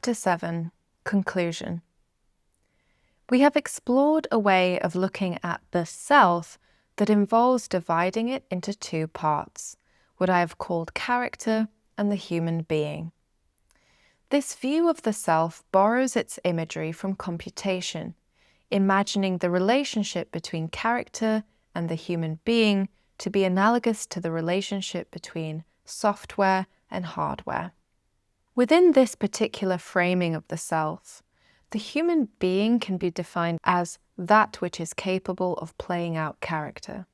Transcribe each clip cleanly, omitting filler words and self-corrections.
Chapter 7, Conclusion. We have explored a way of looking at the self that involves dividing it into two parts, what I have called character and the human being. This view of the self borrows its imagery from computation, imagining the relationship between character and the human being to be analogous to the relationship between software and hardware. Within this particular framing of the self, the human being can be defined as that which is capable of playing out character.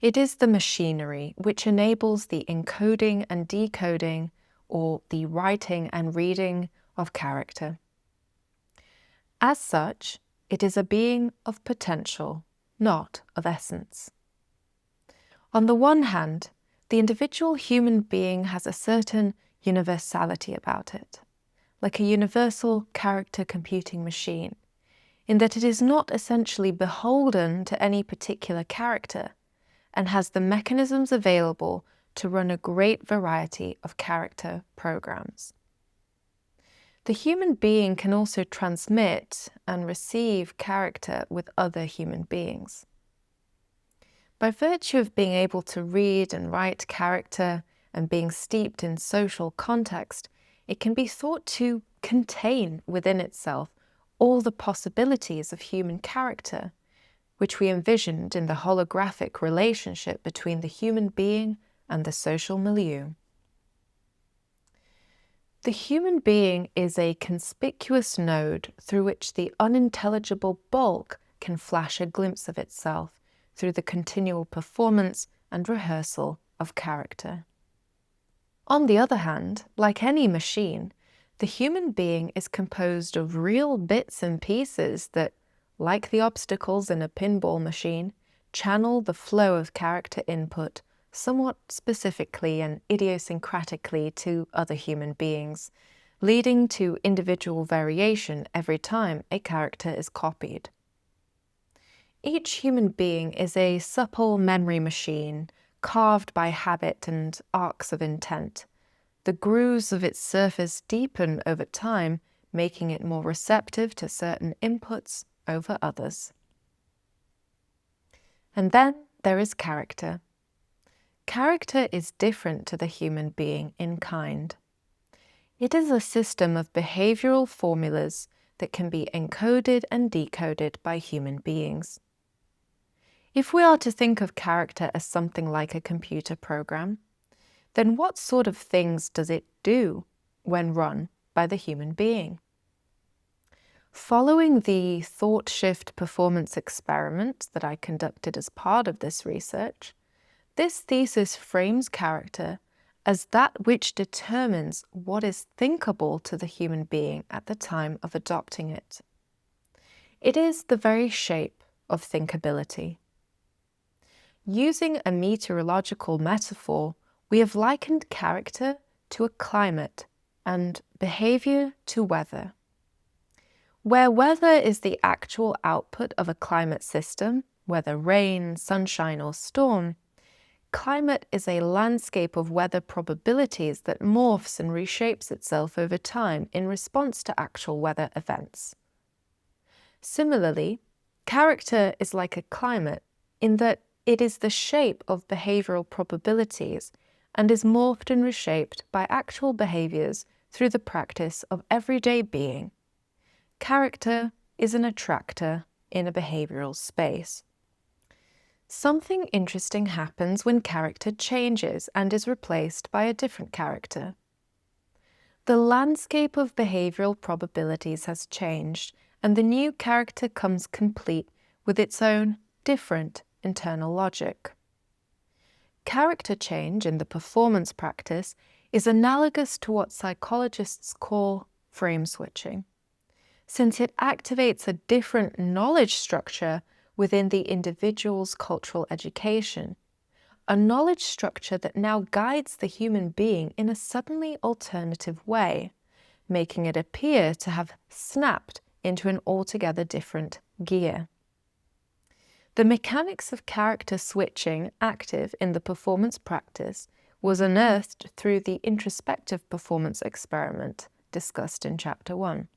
It is the machinery which enables the encoding and decoding, or the writing and reading of character. As such, it is a being of potential, not of essence. On the one hand, the individual human being has a certain universality about it, like a universal character computing machine, in that it is not essentially beholden to any particular character and has the mechanisms available to run a great variety of character programs. The human being can also transmit and receive character with other human beings. By virtue of being able to read and write character and being steeped in social context, it can be thought to contain within itself all the possibilities of human character, which we envisioned in the holographic relationship between the human being and the social milieu. The human being is a conspicuous node through which the unintelligible bulk can flash a glimpse of itself through the continual performance and rehearsal of character. On the other hand, like any machine, the human being is composed of real bits and pieces that, like the obstacles in a pinball machine, channel the flow of character input somewhat specifically and idiosyncratically to other human beings, leading to individual variation every time a character is copied. Each human being is a supple memory machine, carved by habit and arcs of intent. The grooves of its surface deepen over time, making it more receptive to certain inputs over others. And then there is character. Character is different to the human being in kind. It is a system of behavioural formulas that can be encoded and decoded by human beings. If we are to think of character as something like a computer program, then what sort of things does it do when run by the human being? Following the thought shift performance experiment that I conducted as part of this research, this thesis frames character as that which determines what is thinkable to the human being at the time of adopting it. It is the very shape of thinkability. Using a meteorological metaphor, we have likened character to a climate and behaviour to weather. Where weather is the actual output of a climate system, whether rain, sunshine or storm, climate is a landscape of weather probabilities that morphs and reshapes itself over time in response to actual weather events. Similarly, character is like a climate in that it is the shape of behavioural probabilities and is morphed and reshaped by actual behaviours through the practice of everyday being. Character is an attractor in a behavioural space. Something interesting happens when character changes and is replaced by a different character. The landscape of behavioural probabilities has changed, and the new character comes complete with its own different internal logic. Character change in the performance practice is analogous to what psychologists call frame switching, since it activates a different knowledge structure within the individual's cultural education, a knowledge structure that now guides the human being in a suddenly alternative way, making it appear to have snapped into an altogether different gear. The mechanics of character switching active in the performance practice was unearthed through the introspective performance experiment discussed in Chapter 1.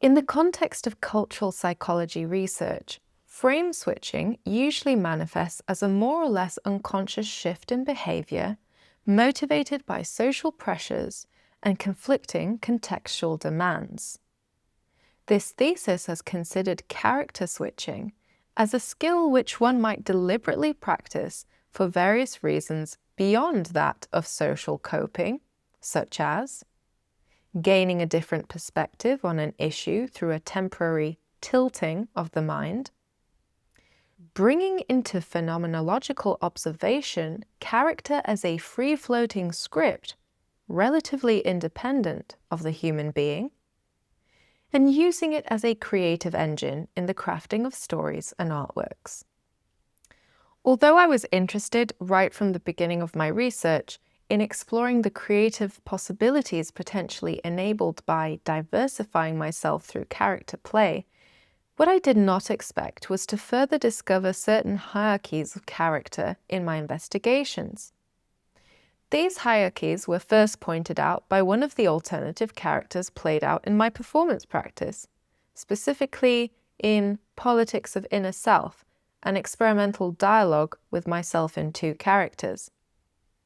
In the context of cultural psychology research, frame switching usually manifests as a more or less unconscious shift in behavior motivated by social pressures and conflicting contextual demands. This thesis has considered character switching as a skill which one might deliberately practice for various reasons beyond that of social coping, such as gaining a different perspective on an issue through a temporary tilting of the mind, bringing into phenomenological observation character as a free-floating script relatively independent of the human being, and using it as a creative engine in the crafting of stories and artworks. Although I was interested right from the beginning of my research in exploring the creative possibilities potentially enabled by diversifying myself through character play, what I did not expect was to further discover certain hierarchies of character in my investigations. These hierarchies were first pointed out by one of the alternative characters played out in my performance practice, specifically in Politics of Inner Self, an experimental dialogue with myself in two characters.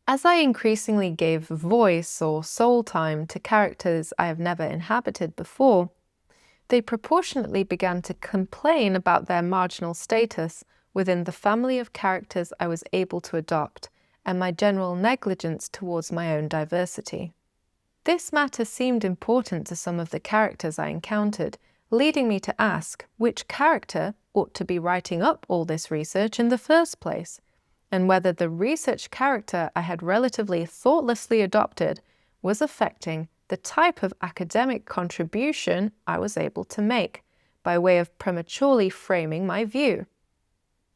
As I increasingly gave voice or soul time to characters I have never inhabited before, they proportionately began to complain about their marginal status within the family of characters I was able to adopt and my general negligence towards my own diversity. This matter seemed important to some of the characters I encountered, leading me to ask which character ought to be writing up all this research in the first place, and whether the research character I had relatively thoughtlessly adopted was affecting the type of academic contribution I was able to make, by way of prematurely framing my view.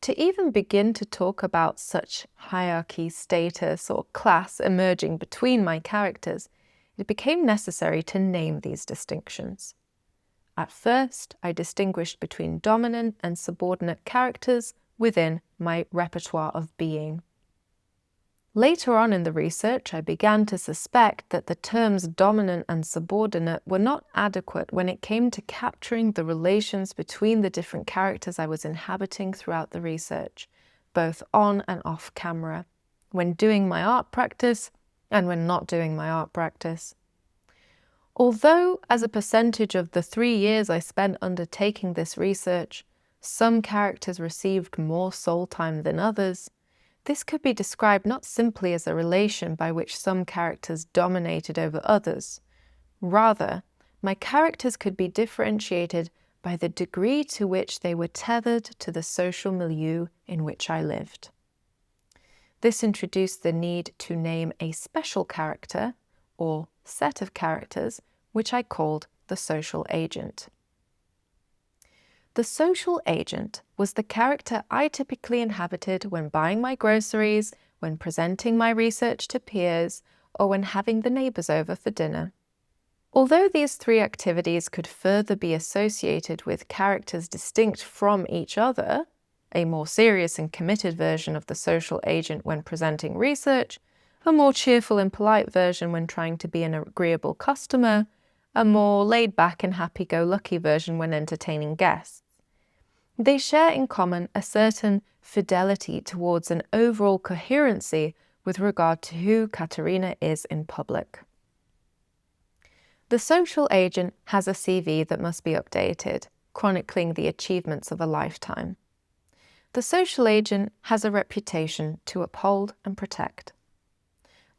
To even begin to talk about such hierarchy, status, or class emerging between my characters, it became necessary to name these distinctions. At first, I distinguished between dominant and subordinate characters within my repertoire of being. Later on in the research, I began to suspect that the terms dominant and subordinate were not adequate when it came to capturing the relations between the different characters I was inhabiting throughout the research, both on and off camera, when doing my art practice and when not doing my art practice. Although, as a percentage of the 3 years I spent undertaking this research, some characters received more soul time than others, this could be described not simply as a relation by which some characters dominated over others. Rather, my characters could be differentiated by the degree to which they were tethered to the social milieu in which I lived. This introduced the need to name a special character, or set of characters, which I called the social agent. The social agent was the character I typically inhabited when buying my groceries, when presenting my research to peers, or when having the neighbours over for dinner. Although these three activities could further be associated with characters distinct from each other, a more serious and committed version of the social agent when presenting research, a more cheerful and polite version when trying to be an agreeable customer, a more laid-back and happy-go-lucky version when entertaining guests, they share in common a certain fidelity towards an overall coherency with regard to who Katerina is in public. The social agent has a CV that must be updated, chronicling the achievements of a lifetime. The social agent has a reputation to uphold and protect.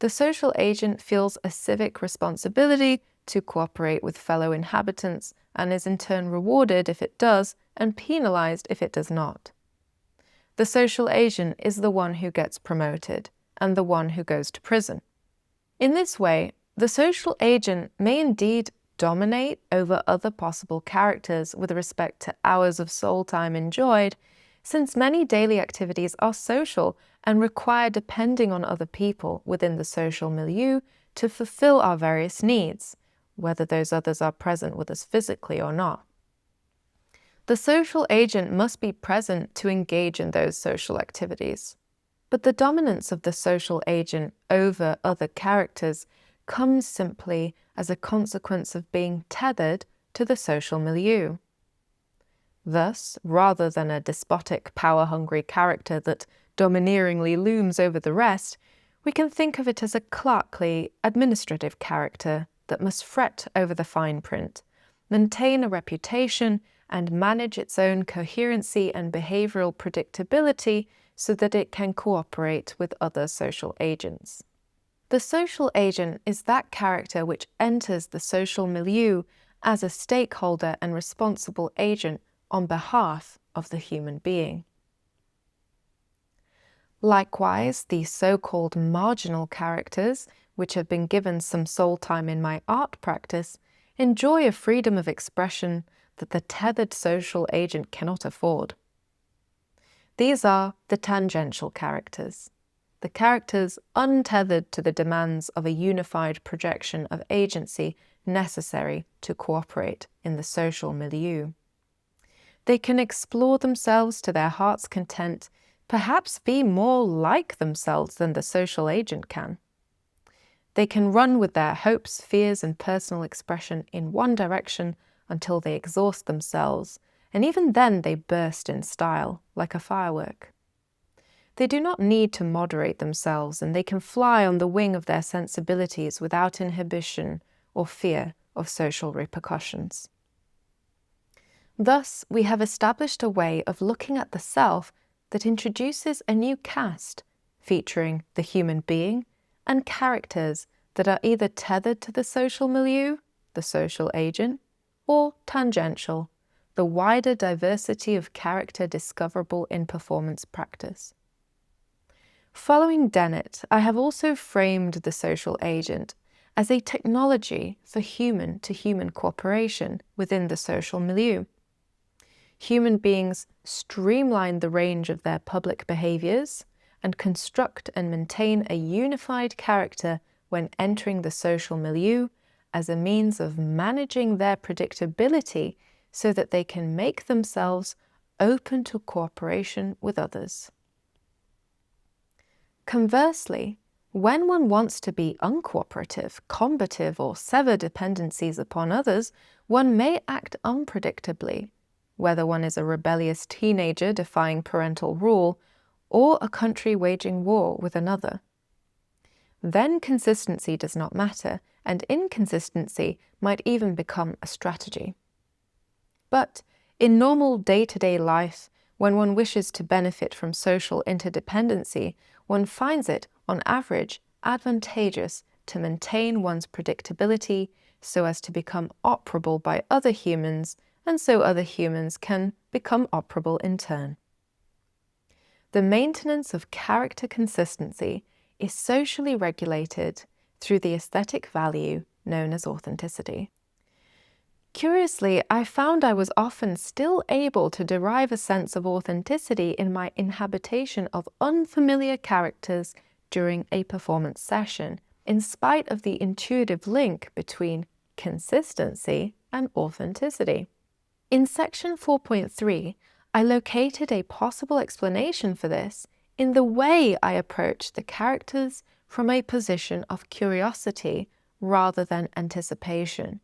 The social agent feels a civic responsibility to cooperate with fellow inhabitants and is in turn rewarded if it does and penalized if it does not. The social agent is the one who gets promoted and the one who goes to prison. In this way, the social agent may indeed dominate over other possible characters with respect to hours of soul time enjoyed, since many daily activities are social and require depending on other people within the social milieu to fulfill our various needs, whether those others are present with us physically or not. The social agent must be present to engage in those social activities. But the dominance of the social agent over other characters comes simply as a consequence of being tethered to the social milieu. Thus, rather than a despotic, power-hungry character that domineeringly looms over the rest, we can think of it as a clerkly, administrative character that must fret over the fine print, maintain a reputation, and manage its own coherency and behavioural predictability so that it can cooperate with other social agents. The social agent is that character which enters the social milieu as a stakeholder and responsible agent on behalf of the human being. Likewise, the so-called marginal characters, which have been given some soul time in my art practice, enjoy a freedom of expression that the tethered social agent cannot afford. These are the tangential characters, the characters untethered to the demands of a unified projection of agency necessary to cooperate in the social milieu. They can explore themselves to their heart's content, perhaps be more like themselves than the social agent can. They can run with their hopes, fears, and personal expression in one direction until they exhaust themselves, and even then they burst in style, like a firework. They do not need to moderate themselves, and they can fly on the wing of their sensibilities without inhibition or fear of social repercussions. Thus, we have established a way of looking at the self that introduces a new caste, featuring the human being and characters that are either tethered to the social milieu, the social agent, or tangential, the wider diversity of character discoverable in performance practice. Following Dennett, I have also framed the social agent as a technology for human-to-human cooperation within the social milieu. Human beings streamline the range of their public behaviours and construct and maintain a unified character when entering the social milieu as a means of managing their predictability so that they can make themselves open to cooperation with others. Conversely, when one wants to be uncooperative, combative, or sever dependencies upon others, one may act unpredictably, whether one is a rebellious teenager defying parental rule or a country waging war with another. Then consistency does not matter, and inconsistency might even become a strategy. But in normal day-to-day life, when one wishes to benefit from social interdependency, one finds it, on average, advantageous to maintain one's predictability so as to become operable by other humans, and so other humans can become operable in turn. The maintenance of character consistency is socially regulated through the aesthetic value known as authenticity. Curiously, I found I was often still able to derive a sense of authenticity in my inhabitation of unfamiliar characters during a performance session, in spite of the intuitive link between consistency and authenticity. In section 4.3, I located a possible explanation for this in the way I approach the characters from a position of curiosity rather than anticipation,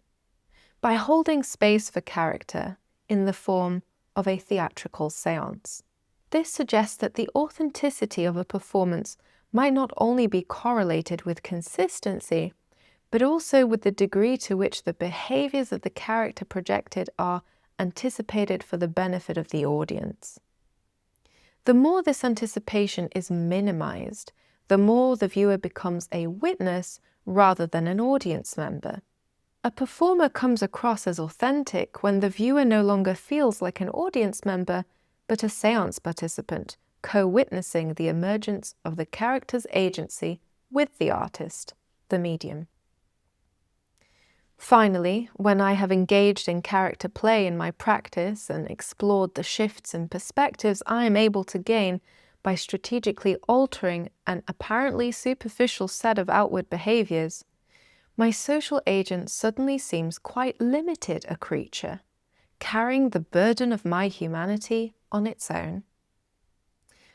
by holding space for character in the form of a theatrical séance. This suggests that the authenticity of a performance might not only be correlated with consistency, but also with the degree to which the behaviours of the character projected are anticipated for the benefit of the audience. The more this anticipation is minimized, the more the viewer becomes a witness rather than an audience member. A performer comes across as authentic when the viewer no longer feels like an audience member, but a séance participant, co-witnessing the emergence of the character's agency with the artist, the medium. Finally, when I have engaged in character play in my practice and explored the shifts in perspectives I am able to gain by strategically altering an apparently superficial set of outward behaviours, my social agent suddenly seems quite limited a creature, carrying the burden of my humanity on its own.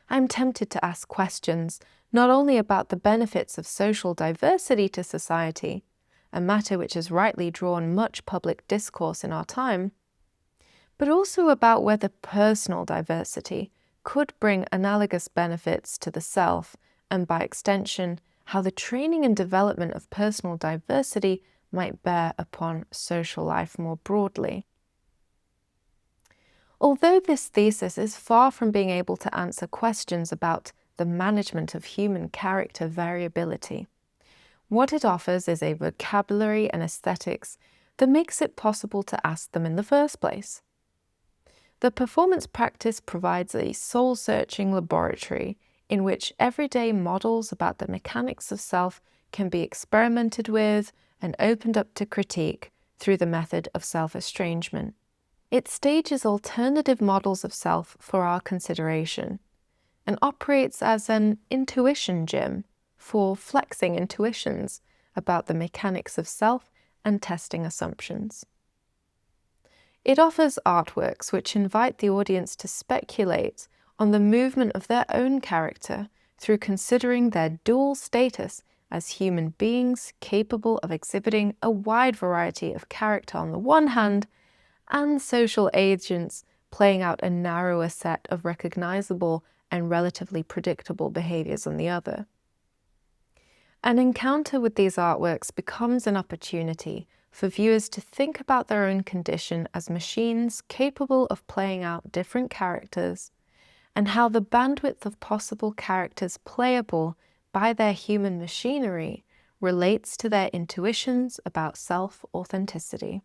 I am tempted to ask questions not only about the benefits of social diversity to society, a matter which has rightly drawn much public discourse in our time, but also about whether personal diversity could bring analogous benefits to the self, and by extension, how the training and development of personal diversity might bear upon social life more broadly. Although this thesis is far from being able to answer questions about the management of human character variability, what it offers is a vocabulary and aesthetics that makes it possible to ask them in the first place. The performance practice provides a soul-searching laboratory in which everyday models about the mechanics of self can be experimented with and opened up to critique through the method of self-estrangement. It stages alternative models of self for our consideration and operates as an intuition gym for flexing intuitions about the mechanics of self and testing assumptions. It offers artworks which invite the audience to speculate on the movement of their own character through considering their dual status as human beings capable of exhibiting a wide variety of character on the one hand, and social agents playing out a narrower set of recognizable and relatively predictable behaviors on the other. An encounter with these artworks becomes an opportunity for viewers to think about their own condition as machines capable of playing out different characters, and how the bandwidth of possible characters playable by their human machinery relates to their intuitions about self-authenticity.